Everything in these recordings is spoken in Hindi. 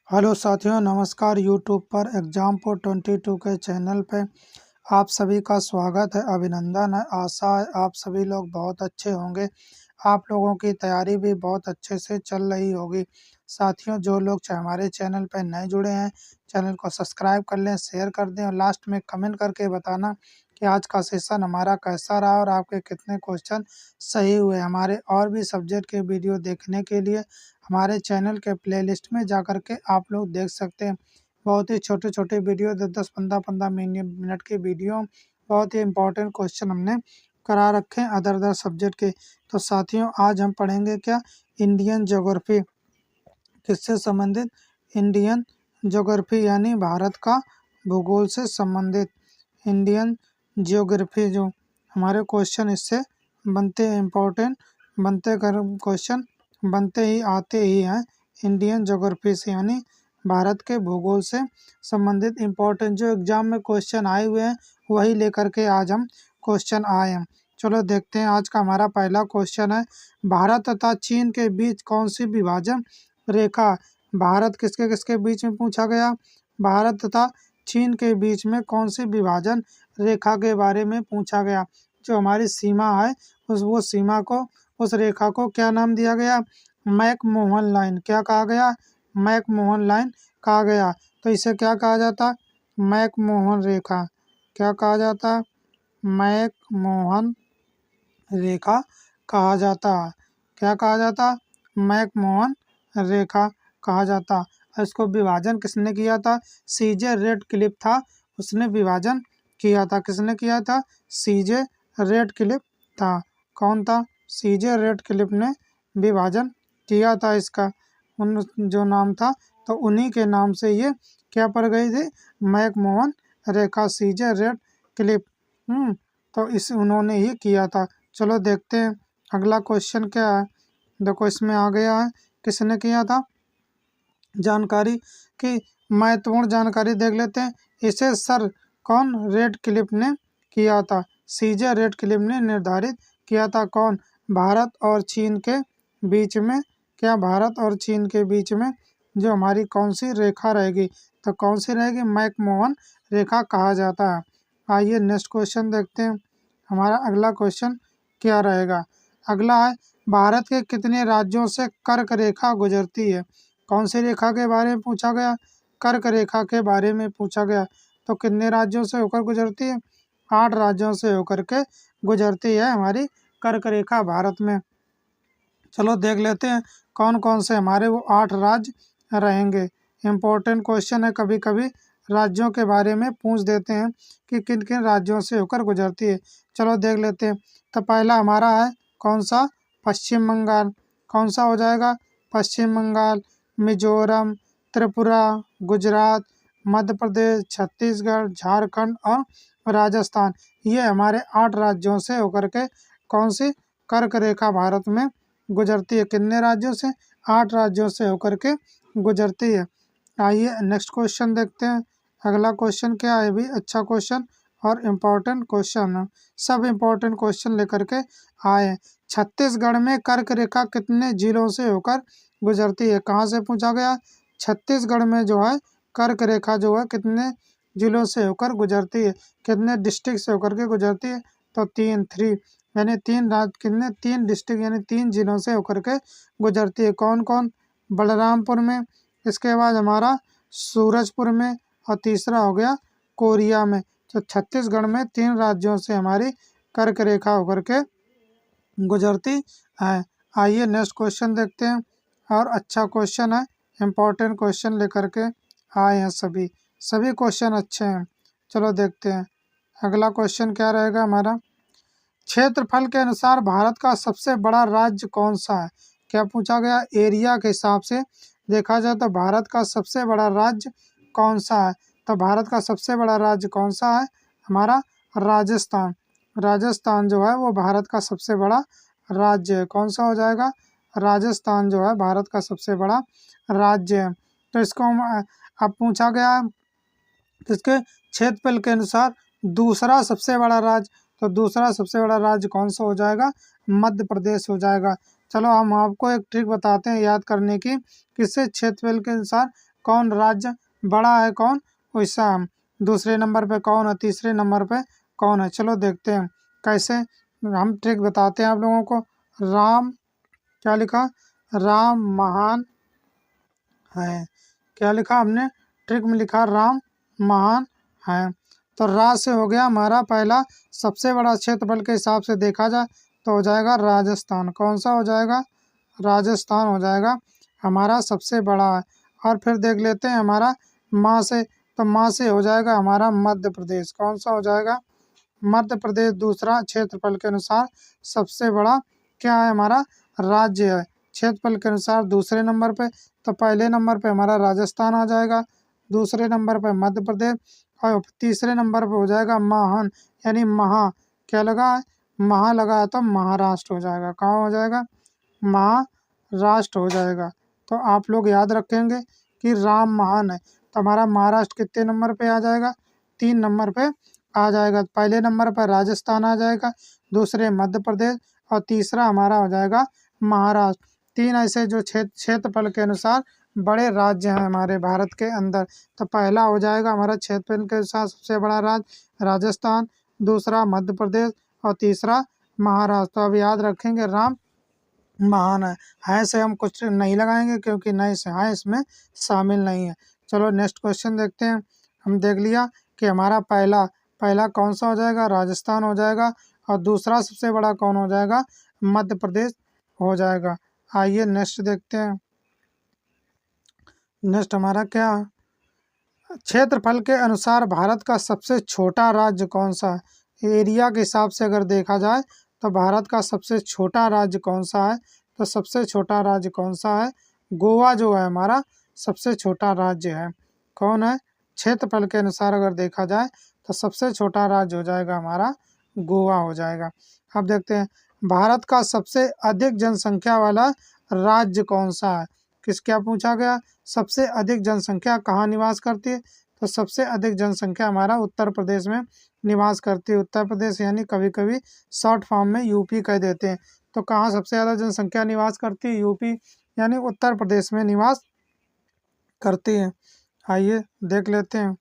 हेलो साथियों, नमस्कार। यूट्यूब पर एग्जाम422 के चैनल पे आप सभी का स्वागत है, अभिनंदन है। आशा है आप सभी लोग बहुत अच्छे होंगे। आप लोगों की तैयारी भी बहुत अच्छे से चल रही होगी। साथियों, जो लोग हमारे चैनल पे नए जुड़े हैं, चैनल को सब्सक्राइब कर लें, शेयर कर दें और लास्ट में कमेंट करके बताना कि आज का सेशन हमारा कैसा रहा और आपके कितने क्वेश्चन सही हुए। हमारे और भी सब्जेक्ट के वीडियो देखने के लिए हमारे चैनल के प्लेलिस्ट में जाकर के आप लोग देख सकते हैं। बहुत ही छोटे छोटे वीडियो 10-10 15-15 मिनट के वीडियो, बहुत ही इंपॉर्टेंट क्वेश्चन हमने करा रखे हैं अदर अदर सब्जेक्ट के। तो साथियों, आज हम पढ़ेंगे क्या, इंडियन ज्योग्राफी। किससे संबंधित? इंडियन ज्योग्राफी यानी भारत का भूगोल से संबंधित इंडियन ज्योग्राफी। जो हमारे क्वेश्चन इससे बनते हैं, इम्पोर्टेंट बनते कर क्वेश्चन बनते ही आते ही हैं इंडियन ज्योग्राफी से, यानी भारत के भूगोल से संबंधित इम्पोर्टेंट जो एग्जाम में क्वेश्चन आए हुए हैं वही लेकर के आज हम क्वेश्चन आए हैं। चलो देखते हैं। आज का हमारा पहला क्वेश्चन है, भारत तथा चीन के बीच कौन सी विभाजन रेखा? भारत किसके किसके बीच में पूछा गया? भारत तथा चीन के बीच में कौन सी विभाजन रेखा के बारे में पूछा गया। जो हमारी सीमा है वो सीमा को, उस रेखा को क्या नाम दिया गया? McMahon line. क्या कहा गया? मैकमोहन लाइन कहा गया। तो इसे क्या कहा जाता? मैकमोहन रेखा। क्या कहा जाता? मैकमोहन रेखा कहा जाता। क्या कहा जाता? मैकमोहन रेखा कहा जाता। इसको विभाजन किसने किया था? सीजे रेडक्लिफ था, उसने विभाजन किया था। किसने किया था? सीजे रेडक्लिफ था। कौन था? सीजे रेडक्लिफ ने विभाजन किया था इसका। उन जो नाम था, तो उन्हीं के नाम से ये क्या पड़ गई थी? मैकमोहन रेखा, सीजे रेडक्लिफ। तो इस उन्होंने ही किया था। चलो देखते हैं अगला क्वेश्चन क्या है। देखो इसमें आ गया है, किसने किया था। जानकारी की महत्वपूर्ण जानकारी देख लेते हैं। इसे सर कौन रेडक्लिफ ने किया था? सीजे रेडक्लिफ ने निर्धारित किया था। कौन? भारत और चीन के बीच में, क्या भारत और चीन के बीच में जो हमारी कौन सी रेखा रहेगी, तो कौन सी रहेगी? मैकमोहन रेखा कहा जाता है। आइए नेक्स्ट क्वेश्चन देखते हैं। हमारा अगला क्वेश्चन क्या रहेगा? अगला है, भारत के कितने राज्यों से कर्क रेखा गुजरती है? कौन सी रेखा के बारे में पूछा गया? कर्क रेखा के बारे में पूछा गया। तो कितने राज्यों से होकर गुजरती है? 8 राज्यों से होकर के गुजरती है हमारी कर्क रेखा भारत में। चलो देख लेते हैं कौन कौन से हमारे वो 8 राज्य रहेंगे। इम्पोर्टेंट क्वेश्चन है, कभी कभी राज्यों के बारे में पूछ देते हैं कि किन किन राज्यों से होकर गुजरती है। चलो देख लेते हैं। तो पहला हमारा है कौन सा? पश्चिम बंगाल। कौन सा हो जाएगा? पश्चिम बंगाल, मिजोरम, त्रिपुरा, गुजरात, मध्य प्रदेश, छत्तीसगढ़, झारखंड और राजस्थान। ये हमारे 8 राज्यों से होकर के कौन सी कर्क रेखा भारत में गुजरती है? कितने राज्यों से? 8 राज्यों से होकर के गुजरती है। आइए नेक्स्ट क्वेश्चन देखते हैं। अगला क्वेश्चन क्या है? भी अच्छा क्वेश्चन और इम्पोर्टेंट क्वेश्चन है, सब इम्पोर्टेंट क्वेश्चन लेकर के आए हैं। छत्तीसगढ़ में कर्क रेखा कितने जिलों से होकर गुजरती है? कहाँ से पूछा गया? छत्तीसगढ़ में जो है कर्क रेखा जो है कितने जिलों से होकर गुजरती है? कितने डिस्ट्रिक्ट से होकर के गुजरती है? तो 3 यानी 3 राज्य, कितने? 3 डिस्ट्रिक्ट यानी 3 जिलों से होकर के गुजरती है। कौन कौन? बलरामपुर में, इसके बाद हमारा सूरजपुर में और तीसरा हो गया कोरिया में। तो छत्तीसगढ़ में 3 राज्यों से हमारी कर्क रेखा होकर के गुजरती है। आइए नेक्स्ट क्वेश्चन देखते हैं। और अच्छा क्वेश्चन है, इम्पोर्टेंट क्वेश्चन लेकर के आए हैं सभी सभी क्वेश्चन अच्छे हैं। चलो देखते हैं अगला क्वेश्चन क्या रहेगा हमारा। क्षेत्रफल के अनुसार भारत का सबसे बड़ा राज्य कौन सा है? क्या पूछा गया? एरिया के हिसाब से देखा जाए तो भारत का सबसे बड़ा राज्य कौन सा है? तो भारत का सबसे बड़ा राज्य कौन सा है? हमारा राजस्थान। राजस्थान जो है वो भारत का सबसे बड़ा राज्य है। कौन सा हो जाएगा? राजस्थान जो है भारत का सबसे बड़ा राज्य है। तो इसको अब पूछा गया है किसके? क्षेत्रफल के अनुसार दूसरा सबसे बड़ा राज्य। तो दूसरा सबसे बड़ा राज्य कौन सा हो जाएगा? मध्य प्रदेश हो जाएगा। चलो हम आपको एक ट्रिक बताते हैं याद करने की, किससे? क्षेत्रफल के अनुसार कौन राज्य बड़ा है, कौन वैसा है, दूसरे नंबर पे कौन है, तीसरे नंबर पे कौन है। चलो देखते हैं कैसे, हम ट्रिक बताते हैं आप लोगों को। राम, क्या लिखा, राम महान है। क्या लिखा हमने, ट्रिक में लिखा राम महान है। तो रा से हो गया हमारा पहला, सबसे बड़ा क्षेत्रफल के हिसाब से देखा जाए तो हो जाएगा राजस्थान। कौन सा हो जाएगा, राजस्थान हो जाएगा हमारा सबसे बड़ा है। और फिर देख लेते हैं हमारा माँ से, तो माँ से हो जाएगा हमारा मध्य प्रदेश। कौन सा हो जाएगा, मध्य प्रदेश दूसरा क्षेत्रफल के अनुसार सबसे बड़ा क्या है, हमारा राज्य है क्षेत्रफल के अनुसार दूसरे नंबर पे। तो पहले नंबर पे हमारा राजस्थान आ जाएगा, दूसरे नंबर पे मध्य प्रदेश, और तीसरे नंबर पे हो जाएगा महान, यानी महा, क्या लगा है, महा लगा है तो महाराष्ट्र हो जाएगा। कहाँ हो जाएगा, महाराष्ट्र हो जाएगा। तो आप लोग याद रखेंगे कि राम महान है, तो हमारा महाराष्ट्र कितने नंबर पे आ जाएगा, 3 नंबर पे आ जाएगा। पहले नंबर पर राजस्थान आ जाएगा, दूसरे मध्य प्रदेश, और तीसरा हमारा हो जाएगा महाराष्ट्र। 3 ऐसे जो क्षेत्रफल के अनुसार बड़े राज्य हैं हमारे भारत के अंदर। तो पहला हो जाएगा हमारा क्षेत्रफल के अनुसार सबसे बड़ा राज्य राजस्थान, दूसरा मध्य प्रदेश, और तीसरा महाराष्ट्र। तो अब याद रखेंगे राम महान है से हम कुछ नहीं लगाएंगे क्योंकि नहीं से है इसमें शामिल नहीं है। चलो नेक्स्ट क्वेश्चन देखते हैं। हम देख लिया कि हमारा पहला पहला कौन सा हो जाएगा, राजस्थान हो जाएगा, और दूसरा सबसे बड़ा कौन हो जाएगा, मध्य प्रदेश हो जाएगा। आइए नेक्स्ट देखते हैं। नेक्स्ट हमारा क्या, क्षेत्रफल के अनुसार भारत का सबसे छोटा राज्य कौन सा है। एरिया के हिसाब से अगर देखा जाए तो भारत का सबसे छोटा राज्य कौन सा है, तो सबसे छोटा राज्य कौन सा है, गोवा जो है हमारा सबसे छोटा राज्य है। कौन है, क्षेत्रफल के अनुसार अगर देखा जाए तो सबसे छोटा राज्य हो जाएगा हमारा गोवा हो जाएगा। अब देखते हैं भारत का सबसे अधिक जनसंख्या वाला राज्य कौन सा है। किस क्या पूछा गया, सबसे अधिक जनसंख्या कहाँ निवास करती है, तो सबसे अधिक जनसंख्या हमारा उत्तर प्रदेश में निवास करती है। उत्तर प्रदेश यानी कभी कभी शॉर्ट फॉर्म में यूपी कह देते हैं। तो कहाँ सबसे ज़्यादा जनसंख्या निवास करती है, यूपी यानी उत्तर प्रदेश में निवास करती है। आइए देख लेते हैं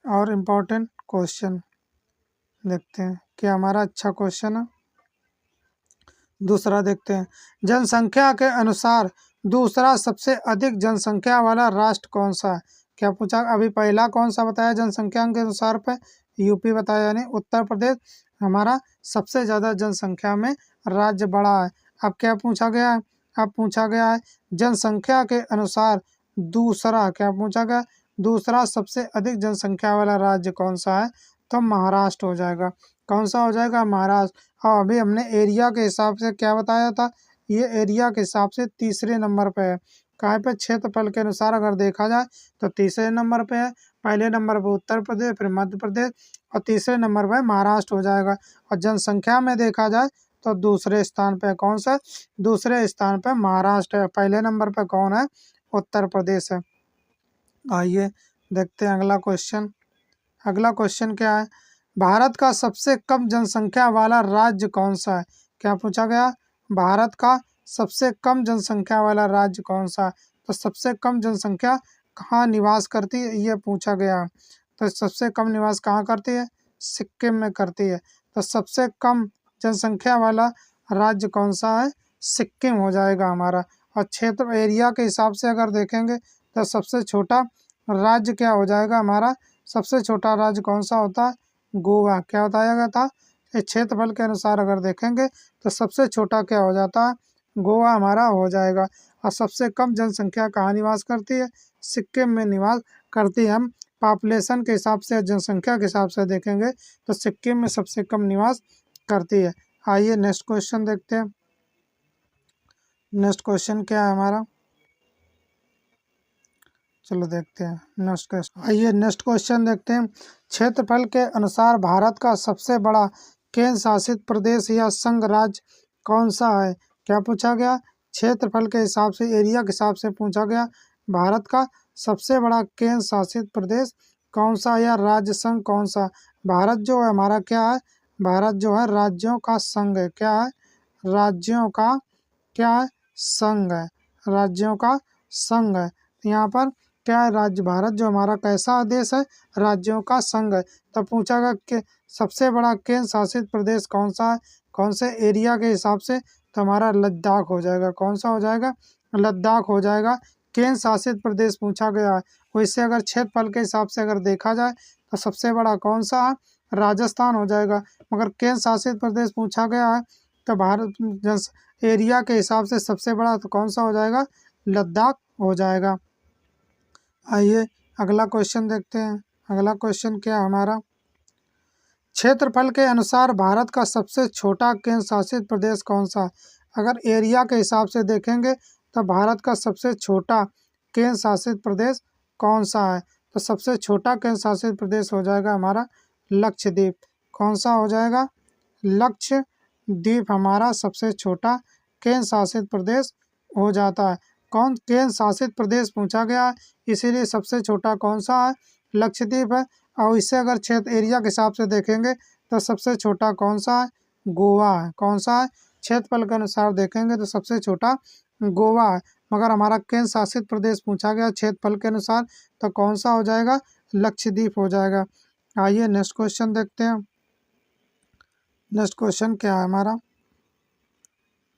और इम्पोर्टेंट क्वेश्चन देखते हैं, क्या हमारा अच्छा क्वेश्चन है। दूसरा देखते हैं, जनसंख्या के अनुसार दूसरा सबसे अधिक जनसंख्या वाला राष्ट्र कौन सा है। क्या पूछा, अभी पहला कौन सा बताया जनसंख्या के अनुसार पे, यूपी बताया, यानी उत्तर प्रदेश हमारा सबसे ज़्यादा जनसंख्या में राज्य बड़ा है। अब क्या पूछा गया है, अब पूछा गया है जनसंख्या के अनुसार दूसरा, क्या पूछा गया, दूसरा सबसे अधिक जनसंख्या वाला राज्य कौन सा है, तो महाराष्ट्र हो जाएगा। कौन सा हो जाएगा, महाराष्ट्र। हाँ अभी हमने एरिया के हिसाब से क्या बताया था, ये एरिया के हिसाब से तीसरे नंबर पे है। कहाँ पे, क्षेत्रफल के अनुसार अगर देखा जाए तो तीसरे नंबर पे है। पहले नंबर पे उत्तर प्रदेश, फिर मध्य प्रदेश, और तीसरे नंबर पे महाराष्ट्र हो जाएगा। और जनसंख्या में देखा जाए तो दूसरे स्थान पे कौन सा, दूसरे स्थान पे महाराष्ट्र है। पहले नंबर पे कौन है, उत्तर प्रदेश है। आइए देखते हैं अगला क्वेश्चन। अगला क्वेश्चन क्या है, भारत का सबसे कम जनसंख्या वाला राज्य कौन सा है। क्या पूछा गया, भारत का सबसे कम जनसंख्या वाला राज्य कौन सा है, तो सबसे कम जनसंख्या कहाँ निवास करती है, ये पूछा गया। तो सबसे कम निवास कहाँ करती है, सिक्किम में करती है। तो सबसे कम जनसंख्या वाला राज्य कौन सा है, सिक्किम हो जाएगा हमारा। और क्षेत्र एरिया के हिसाब से अगर देखेंगे तो सबसे छोटा राज्य क्या हो जाएगा हमारा, सबसे छोटा राज्य कौन सा होता है, गोवा। क्या बताया गया था, इस क्षेत्रफल के अनुसार अगर देखेंगे तो सबसे छोटा क्या हो जाता है, गोवा हमारा हो जाएगा। और सबसे कम जनसंख्या कहाँ निवास करती है, सिक्किम में निवास करती है। हम पॉपुलेशन के हिसाब से, जनसंख्या के हिसाब से देखेंगे तो सिक्किम में सबसे कम निवास करती है। आइए नेक्स्ट क्वेश्चन देखते हैं। नेक्स्ट क्वेश्चन क्या है हमारा, चलो देखते हैं नेक्स्ट क्वेश्चन। आइए नेक्स्ट क्वेश्चन देखते हैं, क्षेत्रफल के अनुसार भारत का सबसे बड़ा केंद्र शासित प्रदेश या संघ राज्य कौन सा है। क्या पूछा गया, क्षेत्रफल के हिसाब से, एरिया के हिसाब से पूछा गया, भारत का सबसे बड़ा केंद्र शासित प्रदेश कौन सा या राज्य संघ कौन सा। भारत जो है हमारा क्या है, भारत जो है राज्यों का संघ है। क्या है, राज्यों का क्या है, संघ है, राज्यों का संघ है। यहाँ पर क्या है, राज्य भारत जो हमारा कैसा देश है, राज्यों का संघ है। तब पूछा गया कि सबसे बड़ा केंद्र शासित प्रदेश कौन सा है, कौन से एरिया के हिसाब से, तो हमारा लद्दाख हो जाएगा। कौन सा हो जाएगा, लद्दाख हो जाएगा। केंद्र शासित प्रदेश पूछा गया है, वैसे अगर क्षेत्रफल के हिसाब से अगर देखा जाए तो सबसे बड़ा कौन सा है, राजस्थान हो जाएगा। मगर केंद्र शासित प्रदेश पूछा गया है तो भारत जन एरिया के हिसाब से सबसे बड़ा तो कौन सा हो जाएगा, लद्दाख हो जाएगा। आइए अगला क्वेश्चन देखते हैं। अगला क्वेश्चन क्या है हमारा, क्षेत्रफल के अनुसार भारत का सबसे छोटा केंद्र शासित प्रदेश कौन सा है। अगर एरिया के हिसाब से देखेंगे तो भारत का सबसे छोटा केंद्र शासित प्रदेश कौन सा है, तो सबसे छोटा केंद्र शासित प्रदेश हो जाएगा हमारा लक्षद्वीप। कौन सा हो जाएगा, लक्षद्वीप हमारा सबसे छोटा केंद्र शासित प्रदेश हो जाता है। कौन केंद्र शासित प्रदेश पूछा गया है, इसीलिए सबसे छोटा कौन सा है, लक्षद्वीप है। और इससे अगर क्षेत्र एरिया के हिसाब से देखेंगे तो सबसे छोटा कौन सा है, गोवा है। कौन सा है, क्षेत्रफल के अनुसार देखेंगे तो सबसे छोटा गोवा है। मगर हमारा केंद्र शासित प्रदेश पूछा गया क्षेत्रफल के अनुसार तो कौन सा हो जाएगा, लक्षद्वीप हो जाएगा। आइए नेक्स्ट क्वेश्चन देखते हैं। नेक्स्ट क्वेश्चन क्या है हमारा,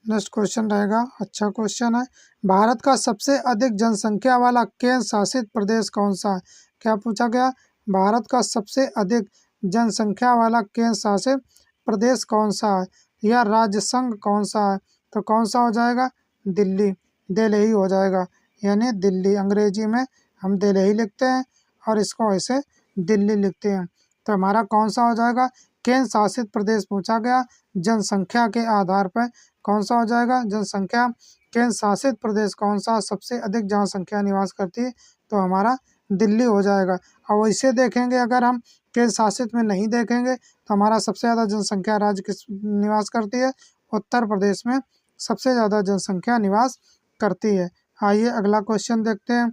नेक्स्ट क्वेश्चन रहेगा, अच्छा क्वेश्चन है, भारत का सबसे अधिक जनसंख्या वाला केंद्र शासित प्रदेश कौन सा है। क्या पूछा गया, भारत का सबसे अधिक जनसंख्या वाला केंद्र शासित प्रदेश कौन सा है, या राज्य संघ कौन सा है, तो कौन सा हो जाएगा, दिल्ली, दिल्ली हो जाएगा। यानी दिल्ली, अंग्रेजी में हम दिल्ली लिखते हैं और इसको ऐसे दिल्ली लिखते हैं। तो हमारा कौन सा हो जाएगा, केंद्र शासित प्रदेश पूछा गया जनसंख्या के आधार पर कौन सा हो जाएगा, जनसंख्या केंद्र शासित प्रदेश कौन सा सबसे अधिक जनसंख्या निवास करती है, तो हमारा दिल्ली हो जाएगा। और वैसे देखेंगे अगर हम केंद्र शासित में नहीं देखेंगे तो हमारा सबसे ज़्यादा जनसंख्या राज्य किस निवास करती है, उत्तर प्रदेश में सबसे ज़्यादा जनसंख्या निवास करती है। आइए अगला क्वेश्चन देखते हैं,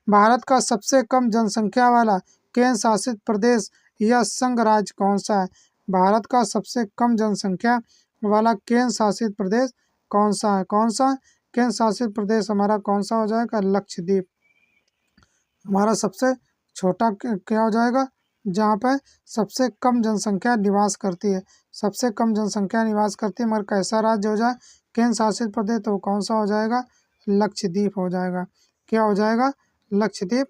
भारत का सबसे कम जनसंख्या वाला केंद्र शासित प्रदेश या संघ राज्य कौन सा है। भारत का सबसे कम जनसंख्या वाला केंद्र शासित प्रदेश कौन सा है, कौन सा केंद्र शासित प्रदेश हमारा कौन सा हो जाएगा, लक्षद्वीप। हमारा सबसे छोटा क्या हो जाएगा, जहाँ पर सबसे कम जनसंख्या निवास करती है, सबसे कम जनसंख्या निवास करती है। मगर कैसा राज्य हो जाए केंद्र शासित प्रदेश, तो कौन सा हो जाएगा, लक्षद्वीप हो जाएगा। क्या हो जाएगा, लक्षद्वीप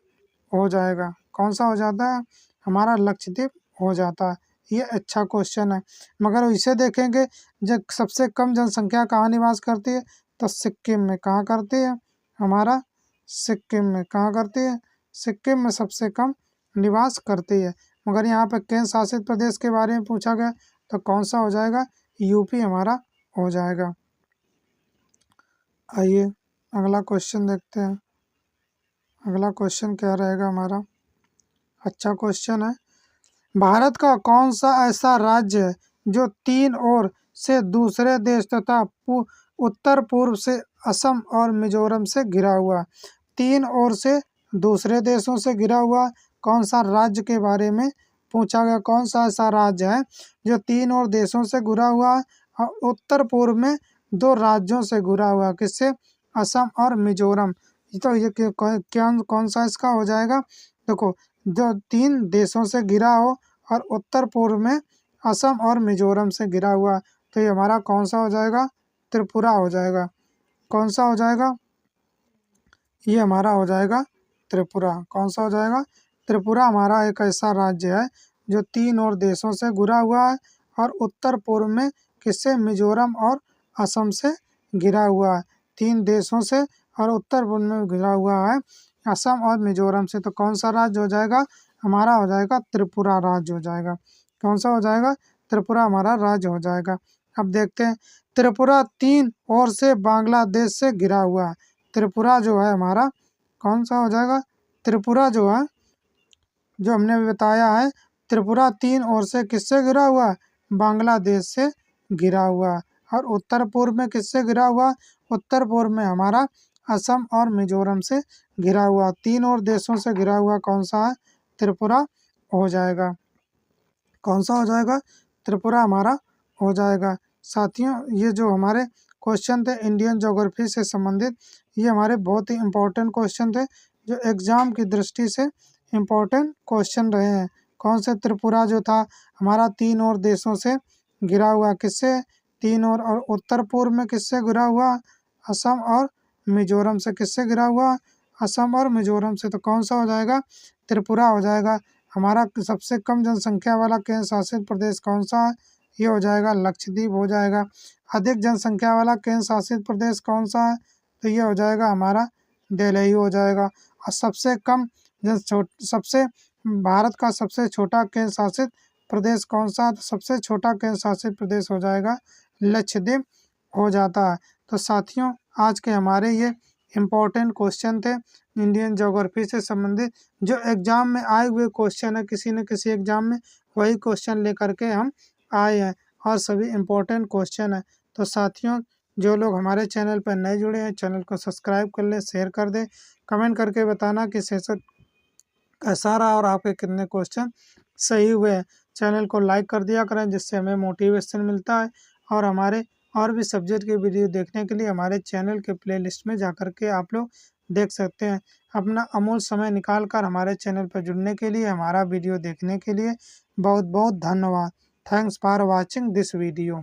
हो जाएगा। कौन सा हो जाता है, हमारा लक्षद्वीप हो जाता है। ये अच्छा क्वेश्चन है। मगर इसे देखेंगे जब सबसे कम जनसंख्या कहाँ निवास करती है, तो सिक्किम में। कहाँ करती है, हमारा सिक्किम में। कहाँ करती है, सिक्किम में सबसे कम निवास करती है। मगर यहाँ पर केंद्र शासित प्रदेश के बारे में पूछा गया तो कौन सा हो जाएगा, यूपी हमारा हो जाएगा। आइए अगला क्वेश्चन देखते हैं। अगला क्वेश्चन क्या रहेगा हमारा, अच्छा क्वेश्चन है, भारत का कौन सा ऐसा राज्य है जो तीन ओर से दूसरे देश तथा उत्तर पूर्व से असम और मिजोरम से घिरा हुआ। तीन ओर से दूसरे देशों से घिरा हुआ कौन सा राज्य के बारे में पूछा गया, कौन सा ऐसा राज्य है जो तीन और देशों से घिरा हुआ है और उत्तर पूर्व में दो राज्यों से घिरा हुआ, किससे, असम और मिजोरम। तो ये क्या कौन सा इसका हो जाएगा, देखो जो तीन देशों से घिरा हो और उत्तर पूर्व में असम और मिजोरम से घिरा हुआ, तो ये हमारा कौन सा हो जाएगा, त्रिपुरा हो जाएगा। कौन सा हो जाएगा, ये हमारा हो जाएगा त्रिपुरा। कौन सा हो जाएगा, त्रिपुरा हमारा एक ऐसा राज्य है जो तीन और देशों से घिरा हुआ है और उत्तर पूर्व में किससे, मिजोरम और असम से घिरा हुआ है। तीन देशों से और उत्तर पूर्व में घिरा हुआ है असम और मिजोरम से। तो कौन सा राज्य हो जाएगा, हमारा हो जाएगा त्रिपुरा राज्य हो जाएगा। कौन सा हो जाएगा, त्रिपुरा हमारा राज्य हो जाएगा। अब देखते हैं, त्रिपुरा तीन ओर से बांग्लादेश से घिरा हुआ है। त्रिपुरा जो है हमारा कौन सा हो जाएगा, त्रिपुरा जो है जो हमने बताया है, त्रिपुरा तीन ओर से किससे घिरा हुआ है, बांग्लादेश से घिरा हुआ है। और उत्तर पूर्व में किससे घिरा हुआ, उत्तर पूर्व में हमारा असम और मिजोरम से घिरा हुआ। तीन और देशों से घिरा हुआ कौन सा है, त्रिपुरा हो जाएगा। कौन सा हो जाएगा, त्रिपुरा हमारा हो जाएगा। साथियों ये जो हमारे क्वेश्चन थे इंडियन ज्योग्राफी से संबंधित, ये हमारे बहुत ही इम्पोर्टेंट क्वेश्चन थे जो एग्जाम की दृष्टि से इम्पोर्टेंट क्वेश्चन रहे हैं। कौन से त्रिपुरा जो था हमारा 3 और देशों से घिरा हुआ, किससे 3 और उत्तर पूर्व में किससे घिरा हुआ, असम और मिजोरम से। किससे घिरा हुआ, असम और मिजोरम से। तो कौन सा हो जाएगा, त्रिपुरा हो जाएगा। हमारा सबसे कम जनसंख्या वाला केंद्र शासित प्रदेश कौन सा है, ये हो जाएगा लक्षद्वीप हो जाएगा। अधिक जनसंख्या वाला केंद्र शासित प्रदेश कौन सा है, तो ये हो जाएगा हमारा दिल्ली हो जाएगा। और सबसे कम सबसे भारत का सबसे छोटा केंद्र शासित प्रदेश कौन सा है, तो सबसे छोटा केंद्र शासित प्रदेश हो जाएगा लक्षद्वीप हो जाता है। तो साथियों, आज के हमारे ये इम्पोर्टेंट क्वेश्चन थे इंडियन ज्योग्राफी से संबंधित। जो एग्जाम में आए हुए क्वेश्चन है, किसी न किसी एग्जाम में वही क्वेश्चन लेकर के हम आए हैं और सभी इम्पोर्टेंट क्वेश्चन है। तो साथियों, जो लोग हमारे चैनल पर नए जुड़े हैं, चैनल को सब्सक्राइब कर लें, शेयर कर दें, कमेंट करके बताना कि सेशन कैसा रहा और आपके कितने क्वेश्चन सही हुए हैं। चैनल को लाइक कर दिया करें, जिससे हमें मोटिवेशन मिलता है। और हमारे और भी सब्जेक्ट के वीडियो देखने के लिए हमारे चैनल के प्लेलिस्ट में जाकर के आप लोग देख सकते हैं। अपना अमूल्य समय निकाल कर हमारे चैनल पर जुड़ने के लिए, हमारा वीडियो देखने के लिए बहुत बहुत धन्यवाद। Thanks for watching this video.